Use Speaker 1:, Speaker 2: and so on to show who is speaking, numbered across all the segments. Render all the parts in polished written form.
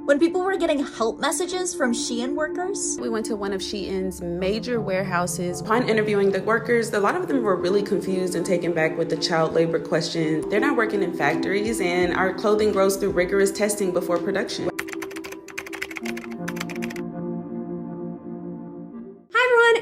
Speaker 1: When people were getting help messages from Shein workers.
Speaker 2: We went to one of Shein's major warehouses. Upon interviewing the workers, a lot of them were really confused and taken back with the child labor question. They're not working in factories, and our clothing grows through rigorous testing before production.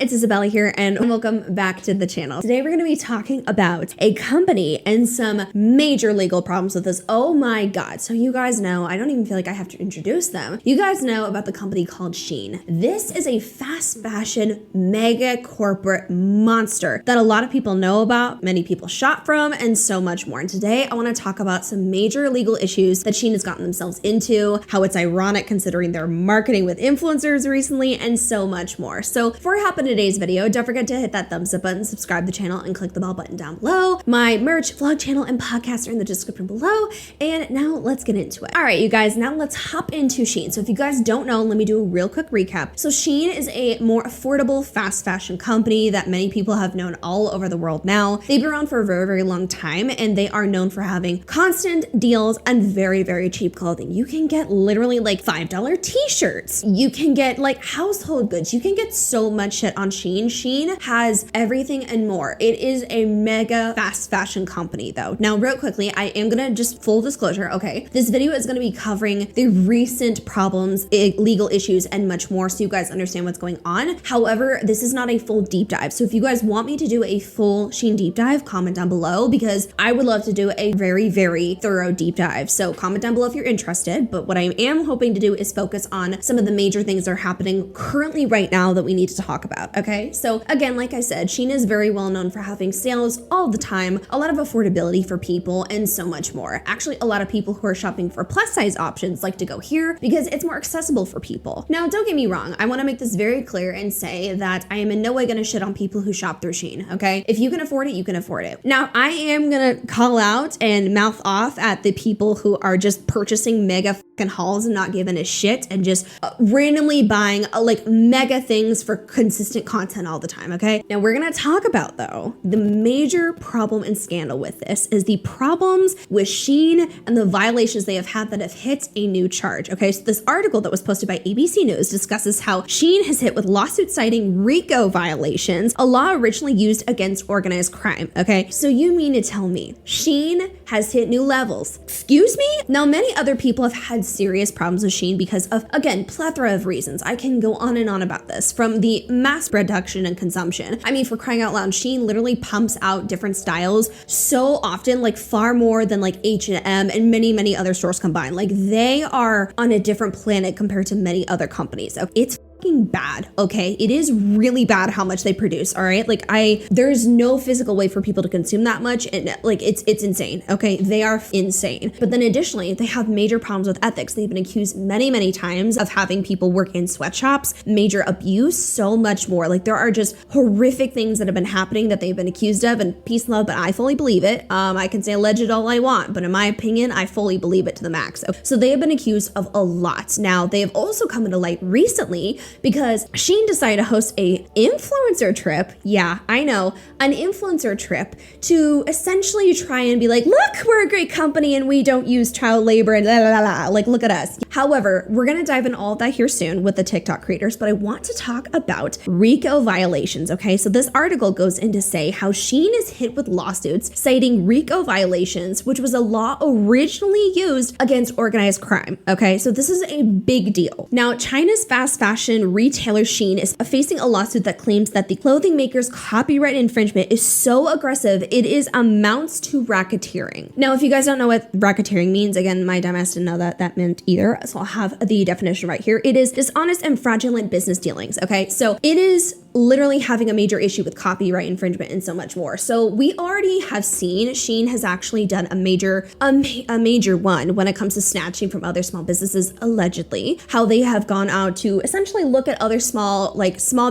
Speaker 3: It's Isabella here and welcome back to the channel. Today we're going to be talking about a company and some major legal problems with this. Oh my god. So you guys know, I don't even feel like I have to introduce them. You guys know about the company called Shein. This is a fast fashion mega corporate monster that a lot of people know about, many people shop from, and so much more. And today I want to talk about some major legal issues that Shein has gotten themselves into, how it's ironic considering their marketing with influencers recently, and so much more. So before we hop into today's video, don't forget to hit that thumbs up button, subscribe to the channel, and click the bell button down below. My merch, vlog channel, and podcast are in the description below. And now let's get into it. All right, you guys, now let's hop into Shein. So if you guys don't know, let me do a real quick recap. So Shein is a more affordable fast fashion company that many people have known all over the world now. They've been around for a very, very long time, and they are known for having constant deals and very, very cheap clothing. You can get literally like $5 t-shirts. You can get like household goods. You can get so much shit on Shein. Shein has everything and more. It is a mega fast fashion company though. Now real quickly, I am gonna just full disclosure, okay, this video is gonna be covering the recent problems, legal issues, and much more so you guys understand what's going on. However, this is not a full deep dive. So if you guys want me to do a full Shein deep dive, comment down below because I would love to do a very, very thorough deep dive. So comment down below if you're interested. But what I am hoping to do is focus on some of the major things that are happening currently right now that we need to talk about, okay? So again, like I said, Shein is very well known for having sales all the time, a lot of affordability for people, and so much more. Actually, a lot of people who are shopping for plus size options like to go here because it's more accessible for people. Now, don't get me wrong. I want to make this very clear and say that I am in no way going to shit on people who shop through Shein, okay? If you can afford it, you can afford it. Now, I am going to call out and mouth off at the people who are just purchasing mega fucking hauls and not giving a shit and just randomly buying like mega things for consistent content all the time, okay? Now we're gonna talk about though, the major problem and scandal with this is the problems with Shein and the violations they have had that have hit a new charge, okay? So this article that was posted by ABC News discusses how Shein has hit with lawsuits citing RICO violations, a law originally used against organized crime, okay? So you mean to tell me Shein has hit new levels? Excuse me? Now many other people have had serious problems with Shein because of, again, plethora of reasons. I can go on and on about this, from the mass production and consumption. I mean, for crying out loud, Shein literally pumps out different styles so often, like far more than like H&M and many, many other stores combined. Like they are on a different planet compared to many other companies. So it's bad, okay? It is really bad how much they produce, all right? Like there's no physical way for people to consume that much, and like it's insane, okay? They are insane. But then additionally, they have major problems with ethics. They've been accused many, many times of having people work in sweatshops, major abuse, so much more. Like there are just horrific things that have been happening that they've been accused of, and peace and love, but I fully believe it. I can say alleged all I want, but in my opinion, I fully believe it to the max. So they have been accused of a lot. Now, they have also come into light recently because Shein decided to host a influencer trip. Yeah, I know, an influencer trip to essentially try and be like, look, we're a great company and we don't use child labor and la la la, like look at us. However, we're gonna dive in all of that here soon with the TikTok creators, but I want to talk about RICO violations, okay? So this article goes in to say how Shein is hit with lawsuits citing RICO violations, which was a law originally used against organized crime, okay? So this is a big deal. Now, China's fast fashion retailer Shein is facing a lawsuit that claims that the clothing maker's copyright infringement is so aggressive it is amounts to racketeering. Now, if you guys don't know what racketeering means, again, my dumbass didn't know that meant either, so I'll have the definition right here. It is dishonest and fraudulent business dealings, okay? So it is literally having a major issue with copyright infringement and so much more. So we already have seen Shein has actually done a major one when it comes to snatching from other small businesses, allegedly, how they have gone out to essentially look at other small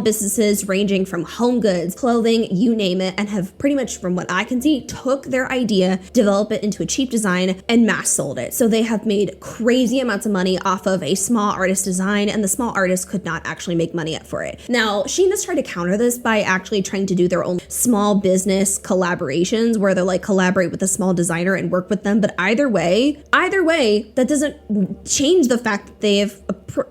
Speaker 3: businesses ranging from home goods, clothing, you name it, and have pretty much, from what I can see, took their idea, developed it into a cheap design, and mass sold it. So they have made crazy amounts of money off of a small artist design, and the small artist could not actually make money up for it. Now, Shein is tried to counter this by actually trying to do their own small business collaborations where they're like collaborate with a small designer and work with them. But either way, that doesn't change the fact that they have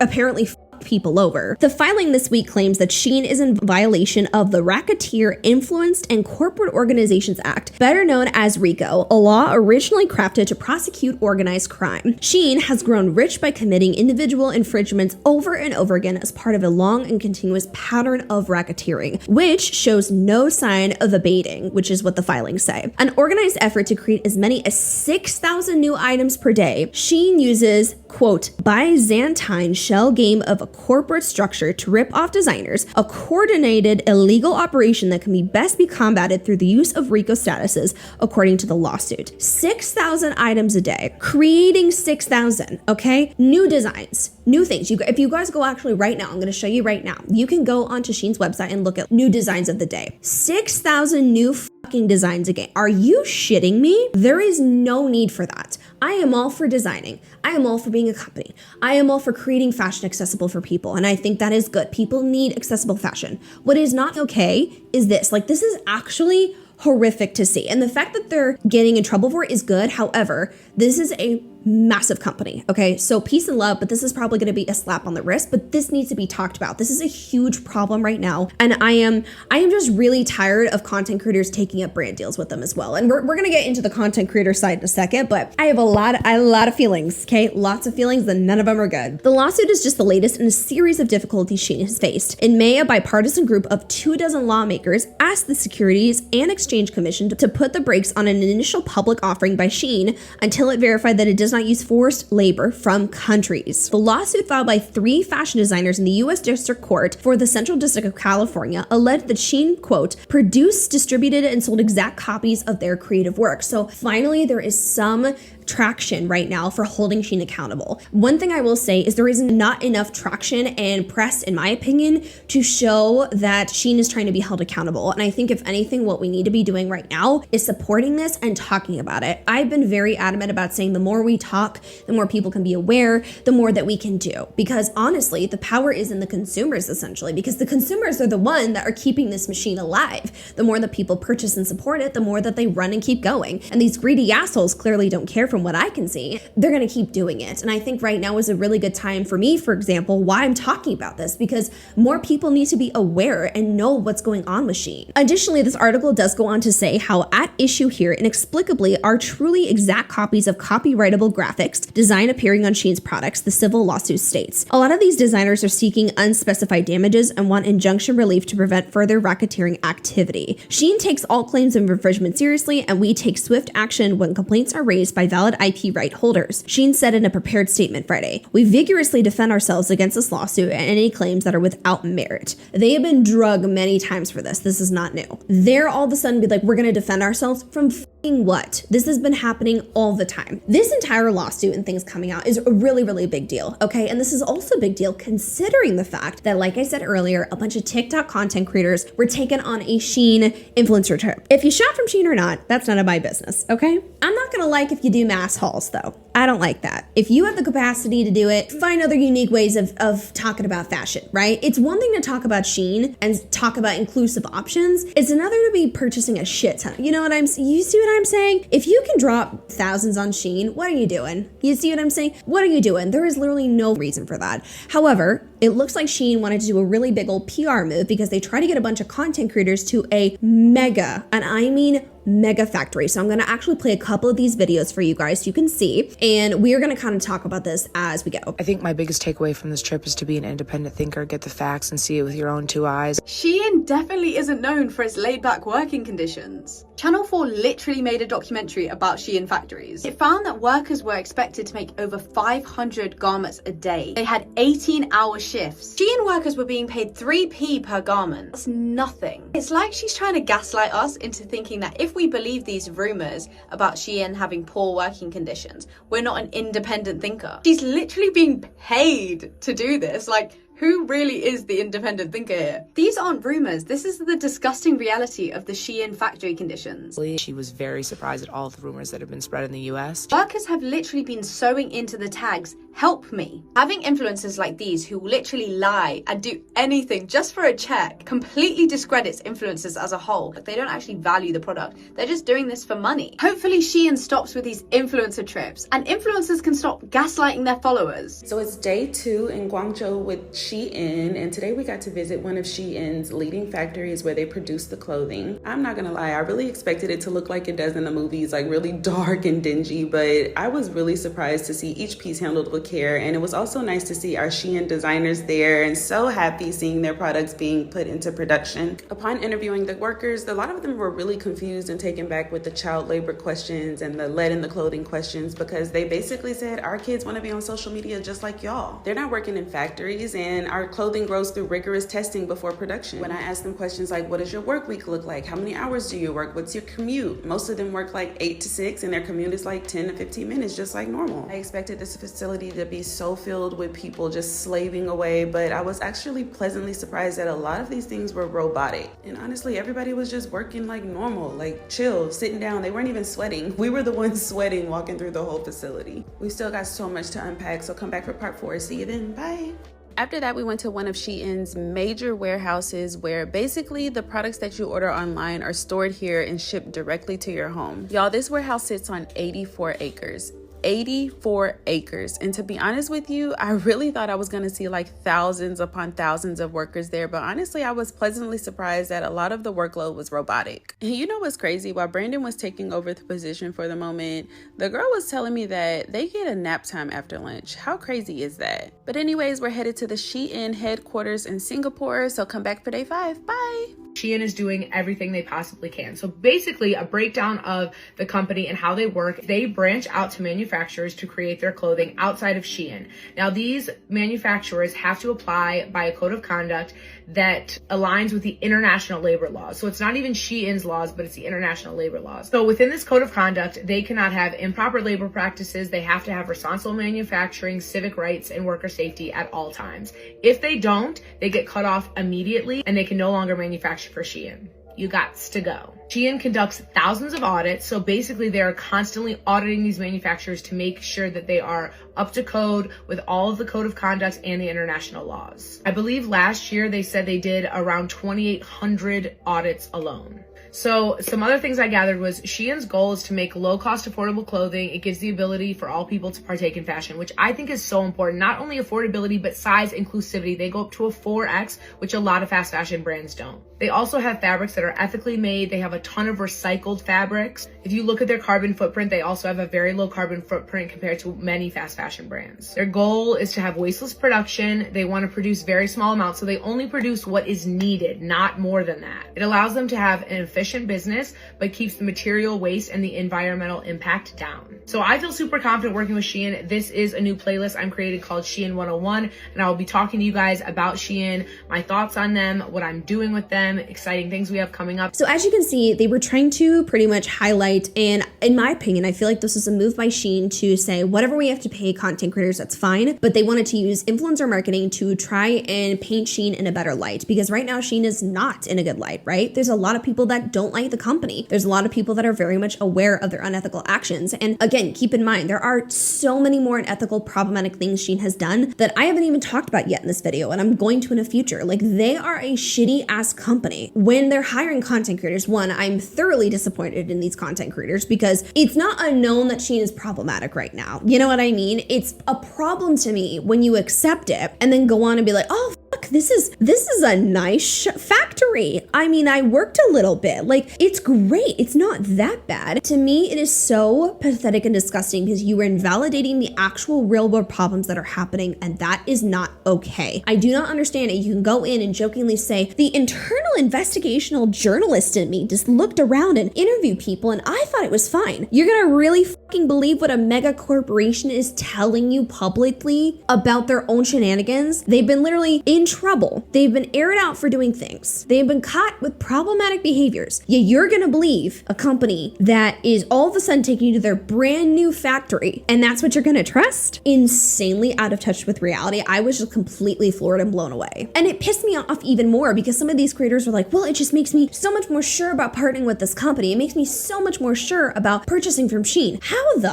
Speaker 3: apparently people over. The filing this week claims that Shein is in violation of the Racketeer Influenced and Corporate Organizations Act, better known as RICO, a law originally crafted to prosecute organized crime. Shein has grown rich by committing individual infringements over and over again as part of a long and continuous pattern of racketeering, which shows no sign of abating, which is what the filings say. An organized effort to create as many as 6,000 new items per day, Shein uses, quote, Byzantine shell game of a corporate structure to rip off designers, a coordinated illegal operation that can best be combated through the use of RICO statuses, according to the lawsuit. 6,000 items a day, creating 6,000, okay? New designs, new things. If you guys go actually right now, I'm going to show you right now. You can go onto Shein's website and look at new designs of the day. 6,000 new fucking designs a day. Are you shitting me? There is no need for that. I am all for designing. I am all for being a company. I am all for creating fashion accessible for people. And I think that is good. People need accessible fashion. What is not okay is this. Like, this is actually horrific to see. And the fact that they're getting in trouble for it is good. However, this is a massive company. Okay, so peace and love, but this is probably going to be a slap on the wrist, but this needs to be talked about. This is a huge problem right now. And I am just really tired of content creators taking up brand deals with them as well. And we're going to get into the content creator side in a second, but I have a lot of feelings, okay? Lots of feelings, and none of them are good. The lawsuit is just the latest in a series of difficulties Shein has faced. In May, a bipartisan group of 24 lawmakers asked the Securities and Exchange Commission to put the brakes on an initial public offering by Shein until it verified that it does not use forced labor from countries. The lawsuit filed by 3 fashion designers in the U.S. District Court for the Central District of California alleged that Shein, quote, produced, distributed, and sold exact copies of their creative work. So finally, there is some traction right now for holding Shein accountable. One thing I will say is there is not enough traction and press, in my opinion, to show that Shein is trying to be held accountable. And I think if anything, what we need to be doing right now is supporting this and talking about it. I've been very adamant about saying the more we talk, the more people can be aware, the more that we can do. Because honestly, the power is in the consumers essentially, because the consumers are the one that are keeping this machine alive. The more that people purchase and support it, the more that they run and keep going. And these greedy assholes clearly don't care from what I can see. They're going to keep doing it. And I think right now is a really good time for me, for example, why I'm talking about this, because more people need to be aware and know what's going on with Shein. Additionally, this article does go on to say how at issue here inexplicably are truly exact copies of copyrightable graphics design appearing on Shein's products, the civil lawsuit states. A lot of these designers are seeking unspecified damages and want injunction relief to prevent further racketeering activity. Shein takes all claims of infringement seriously, and we take swift action when complaints are raised by valid IP right holders. Shein said in a prepared statement Friday, "We vigorously defend ourselves against this lawsuit and any claims that are without merit." They have been drugged many times for this. This is not new. They're all of a sudden be like, we're going to defend ourselves from what? This has been happening all the time. This entire lawsuit and things coming out is a really, really big deal, okay? And this is also a big deal considering the fact that, like I said earlier, a bunch of TikTok content creators were taken on a Shein influencer trip. If you shop from Shein or not, that's none of my business, okay? I'm not gonna like if you do mass hauls though. I don't like that. If you have the capacity to do it, find other unique ways of talking about fashion, right? It's one thing to talk about Shein and talk about inclusive options. It's another to be purchasing a shit ton. You know what you see what I'm saying? If you can drop thousands on Shein, what are you doing? You see what I'm saying? What are you doing? There is literally no reason for that. However, it looks like Shein wanted to do a really big old PR move because they try to get a bunch of content creators to a mega, and I mean mega factory. So I'm going to actually play a couple of these videos for you guys so you can see, and we are going to kind of talk about this as we go.
Speaker 4: I think my biggest takeaway from this trip is to be an independent thinker, get the facts and see it with your own 2 eyes.
Speaker 5: Shein definitely isn't known for its laid-back working conditions. Channel 4 literally made a documentary about Shein factories. It found that workers were expected to make over 500 garments a day. They had 18-hour shifts. Shein workers were being paid 3p per garment. That's nothing. It's like she's trying to gaslight us into thinking that if we believe these rumors about Shein having poor working conditions, we're not an independent thinker. She's literally being paid to do this. Like, Who really is the independent thinker here? These aren't rumors. This is the disgusting reality of the Shein factory conditions.
Speaker 4: She was very surprised at all the rumors that have been spread in the US.
Speaker 5: Workers have literally been sewing into the tags, "Help me." Having influencers like these who literally lie and do anything just for a check completely discredits influencers as a whole. Like, they don't actually value the product. They're just doing this for money. Hopefully Shein stops with these influencer trips and influencers can stop gaslighting their followers.
Speaker 2: So it's day 2 in Guangzhou with Shein, and today we got to visit one of Shein's leading factories where they produce the clothing. I'm not gonna lie, I really expected it to look like it does in the movies, like really dark and dingy, but I was really surprised to see each piece handled with care, and it was also nice to see our Shein designers there and so happy seeing their products being put into production. Upon interviewing the workers, a lot of them were really confused and taken back with the child labor questions and the lead in the clothing questions, because they basically said, our kids want to be on social media just like y'all. They're not working in factories, and our clothing grows through rigorous testing before production. When I asked them questions like, what does your work week look like? How many hours do you work? What's your commute? Most of them work like 8 to 6, and their commute is like 10 to 15 minutes, just like normal. I expected this facility to be so filled with people just slaving away, but I was actually pleasantly surprised that a lot of these things were robotic. And honestly, everybody was just working like normal, like chill, sitting down. They weren't even sweating. We were the ones sweating walking through the whole facility. We still got so much to unpack, so come back for part 4. See you then. Bye. After that, we went to one of Shein's major warehouses where basically the products that you order online are stored here and shipped directly to your home. Y'all, this warehouse sits on 84 acres. 84 acres. And to be honest with you, I really thought I was going to see like thousands upon thousands of workers there. But honestly, I was pleasantly surprised that a lot of the workload was robotic. And you know what's crazy? While Brandon was taking over the position for the moment, the girl was telling me that they get a nap time after lunch. How crazy is that? But anyways, we're headed to the Shein headquarters in Singapore. So come back for day 5. Bye.
Speaker 6: Shein is doing everything they possibly can. So basically a breakdown of the company and how they work. They branch out to manufacturers to create their clothing outside of Shein. Now these manufacturers have to apply by a code of conduct that aligns with the international labor laws. So it's not even Shein's laws, but it's the international labor laws. So within this code of conduct, they cannot have improper labor practices. They have to have responsible manufacturing, civic rights, and worker safety at all times. If they don't, they get cut off immediately and they can no longer manufacture for Shein. You gots to go. Shein conducts thousands of audits. So basically they are constantly auditing these manufacturers to make sure that they are up to code with all of the code of conduct and the international laws. I believe last year they said they did around 2,800 audits alone. So some other things I gathered was Shein's goal is to make low-cost, affordable clothing. It gives the ability for all people to partake in fashion, which I think is so important. Not only affordability, but size inclusivity. They go up to a 4X, which a lot of fast fashion brands don't. They also have fabrics that are ethically made. They have a ton of recycled fabrics. If you look at their carbon footprint, they also have a very low carbon footprint compared to many fast fashion brands. Their goal is to have wasteless production. They want to produce very small amounts, so they only produce what is needed, not more than that. It allows them to have an efficient business, but keeps the material waste and the environmental impact down. So I feel super confident working with Shein. This is a new playlist I'm creating called Shein 101, and I will be talking to you guys about Shein, my thoughts on them, what I'm doing with them, exciting things we have coming up.
Speaker 3: So as you can see, they were trying to pretty much highlight, and in my opinion, I feel like this was a move by Shein to say whatever we have to pay content creators, that's fine, but they wanted to use influencer marketing to try and paint Shein in a better light, because right now Shein is not in a good light, right? There's a lot of people that don't like the company. There's a lot of people that are very much aware of their unethical actions. And again, keep in mind, there are so many more unethical, problematic things Shein has done that I haven't even talked about yet in this video, and I'm going to in the future. Like, they are a shitty ass company. When they're hiring content creators, one, I'm thoroughly disappointed in these content creators because it's not unknown that Shein is problematic right now. You know what I mean? It's a problem to me when you accept it and then go on and be like, oh, fuck, this is a nice factory. I mean, I worked a little bit. Like, it's great. It's not that bad. To me, it is so pathetic and disgusting because you are invalidating the actual real world problems that are happening, and that is not okay. I do not understand it. You can go in and jokingly say, the internal investigational journalist in me just looked around and interviewed people and I thought it was fine. You're gonna really fucking believe what a mega corporation is telling you publicly about their own shenanigans? They've been literally in trouble. They've been aired out for doing things. They've you've been caught with problematic behaviors, yet you're gonna believe a company that is all of a sudden taking you to their brand new factory, and that's what you're gonna trust? Insanely out of touch with reality. I was just completely floored and blown away. And it pissed me off even more because some of these creators were like, well, it just makes me so much more sure about partnering with this company. It makes me so much more sure about purchasing from Shein. How the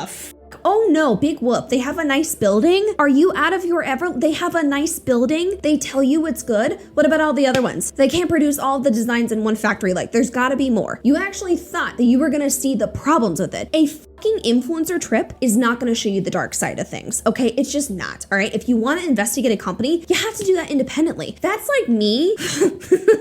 Speaker 3: oh no, big whoop. They have a nice building? Are you out of your ever? They have a nice building? They tell you it's good? What about all the other ones? They can't produce all the designs in one factory. Like, there's gotta be more. You actually thought that you were gonna see the problems with it. A fucking influencer trip is not gonna show you the dark side of things, okay? It's just not, all right? If you wanna investigate a company, you have to do that independently. That's like me,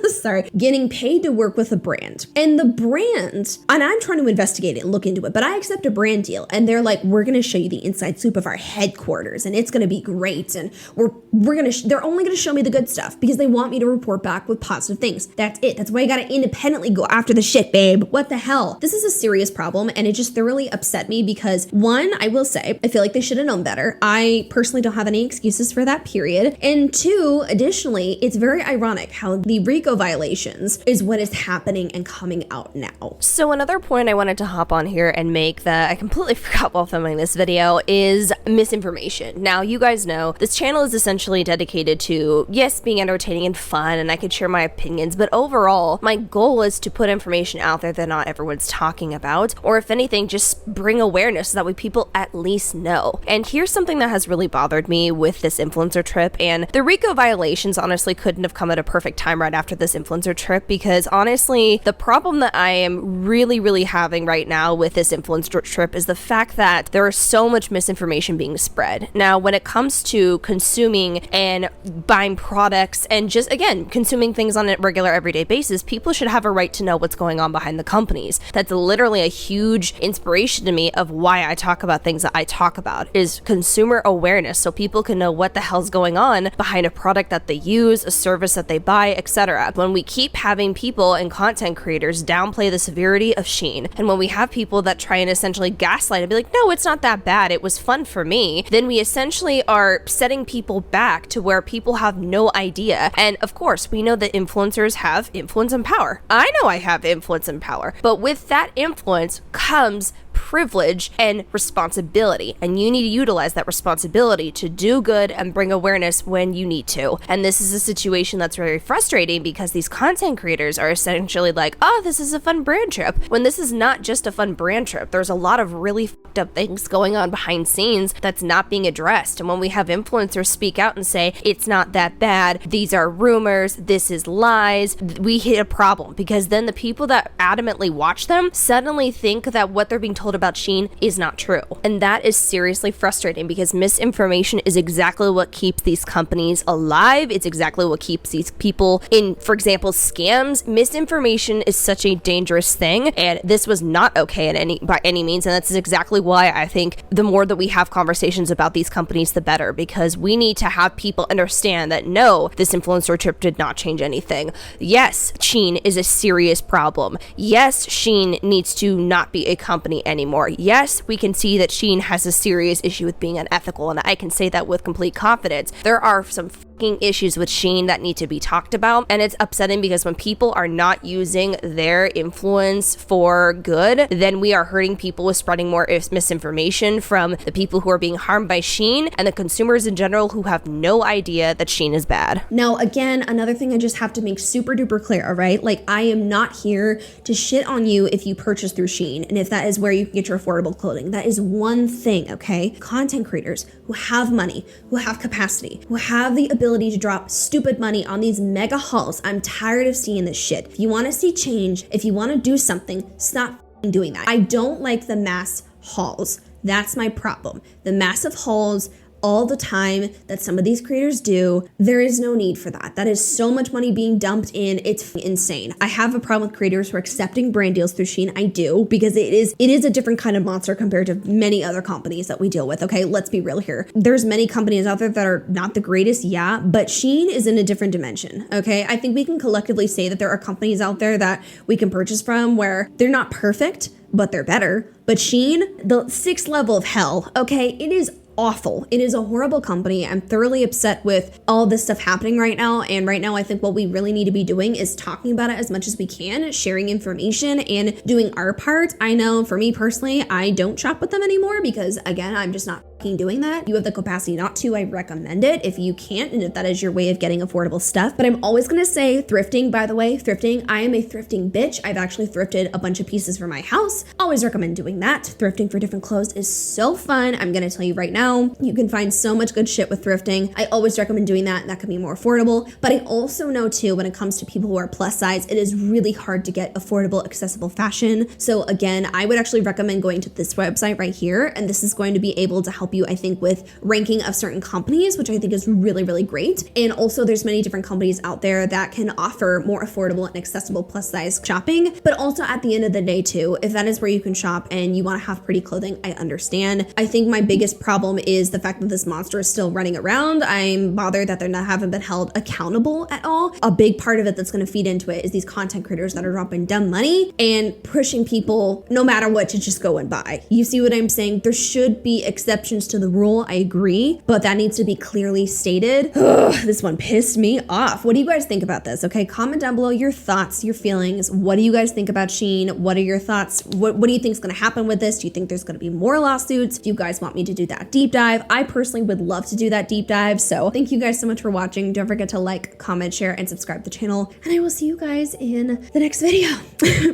Speaker 3: sorry, getting paid to work with a brand. And the brand, and I'm trying to investigate it and look into it, but I accept a brand deal and they're like, we're gonna show you the inside scoop of our headquarters and it's gonna be great. And they're only gonna show me the good stuff because they want me to report back with positive things. That's it. That's why I gotta independently go after the shit, babe. What the hell? This is a serious problem and it just thoroughly upset me because one, I will say, I feel like they should have known better. I personally don't have any excuses for that, period. And two, additionally, it's very ironic how the RICO violations is what is happening and coming out now.
Speaker 7: So another point I wanted to hop on here and make that I completely forgot while filming this video is misinformation. Now, you guys know this channel is essentially dedicated to, yes, being entertaining and fun, and I could share my opinions, but overall, my goal is to put information out there that not everyone's talking about, or if anything, just bring awareness so that way people at least know. And here's something that has really bothered me with this influencer trip, and the RICO violations honestly couldn't have come at a perfect time right after this influencer trip, because honestly, the problem that I am really having right now with this influencer trip is the fact that there is so much misinformation being spread. Now, when it comes to consuming and buying products and just, again, consuming things on a regular everyday basis, people should have a right to know what's going on behind the companies. That's literally a huge inspiration to me of why I talk about things that I talk about, is consumer awareness, so people can know what the hell's going on behind a product that they use, a service that they buy, etc. When we keep having people and content creators downplay the severity of Shein, and when we have people that try and essentially gaslight and be like, no, it's not that bad, it was fun for me, then we essentially are setting people back to where people have no idea. And of course, we know that influencers have influence and power. I know I have influence and power, but with that influence comes privilege and responsibility, and you need to utilize that responsibility to do good and bring awareness when you need to. And this is a situation that's very frustrating because these content creators are essentially like, oh, this is a fun brand trip, when this is not just a fun brand trip. There's a lot of really fucked up things going on behind scenes that's not being addressed. And when we have influencers speak out and say it's not that bad, these are rumors, this is lies, we hit a problem, because then the people that adamantly watch them suddenly think that what they're being told about Shein is not true. And that is seriously frustrating because misinformation is exactly what keeps these companies alive. It's exactly what keeps these people in, for example, scams. Misinformation is such a dangerous thing, and this was not okay by any means. And that's exactly why I think the more that we have conversations about these companies, the better, because we need to have people understand that no, this influencer trip did not change anything. Yes, Shein is a serious problem. Yes, Shein needs to not be a company anymore. Yes, we can see that Shein has a serious issue with being unethical, and I can say that with complete confidence. There are some issues with Shein that need to be talked about, and it's upsetting because when people are not using their influence for good, then we are hurting people with spreading more misinformation from the people who are being harmed by Shein and the consumers in general who have no idea that Shein is bad.
Speaker 3: Now, again, another thing I just have to make super duper clear, all right? Like, I am not here to shit on you if you purchase through Shein and if that is where you can get your affordable clothing. That is one thing, okay? Content creators who have money, who have capacity, who have the ability to drop stupid money on these mega hauls. I'm tired of seeing this shit. If you want to see change, if you want to do something, stop doing that. I don't like the mass hauls. That's my problem. The massive hauls all the time that some of these creators do, there is no need for that. That is so much money being dumped in. It's insane. I have a problem with creators who are accepting brand deals through Shein. I do, because it is a different kind of monster compared to many other companies that we deal with. Okay, let's be real here. There's many companies out there that are not the greatest, yeah, but Shein is in a different dimension. Okay, I think we can collectively say that there are companies out there that we can purchase from where they're not perfect, but they're better. But Shein, the 6th level of hell, okay, it is awful. It is a horrible company. I'm thoroughly upset with all this stuff happening right now. And right now, I think what we really need to be doing is talking about it as much as we can, sharing information and doing our part. I know for me personally, I don't shop with them anymore because again, I'm just not doing that. You have the capacity not to, I recommend it if you can't and if that is your way of getting affordable stuff. But I'm always gonna say thrifting, by the way, thrifting. I am a thrifting bitch. I've actually thrifted a bunch of pieces for my house. Always recommend doing that. Thrifting for different clothes is so fun. I'm gonna tell you right now, you can find so much good shit with thrifting. I always recommend doing that. That can be more affordable. But I also know too, when it comes to people who are plus size, it is really hard to get affordable, accessible fashion. So again, I would actually recommend going to this website right here. And this is going to be able to help you, I think, with ranking of certain companies, which I think is really, really great. And also there's many different companies out there that can offer more affordable and accessible plus size shopping. But also at the end of the day too, if that is where you can shop and you want to have pretty clothing, I understand. I think my biggest problem is the fact that this monster is still running around. I'm bothered that haven't been held accountable at all. A big part of it that's going to feed into it is these content creators that are dropping dumb money and pushing people no matter what to just go and buy. You see what I'm saying? There should be exceptions to the rule. I agree, but that needs to be clearly stated. Ugh, this one pissed me off. What do you guys think about this? Okay, comment down below your thoughts, your feelings. What do you guys think about Shein? What are your thoughts? What do you think is going to happen with this? Do you think there's going to be more lawsuits? Do you guys want me to do that deep dive? I personally would love to do that deep dive. So thank you guys so much for watching. Don't forget to like, comment, share, and subscribe to the channel. And I will see you guys in the next video.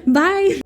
Speaker 3: Bye.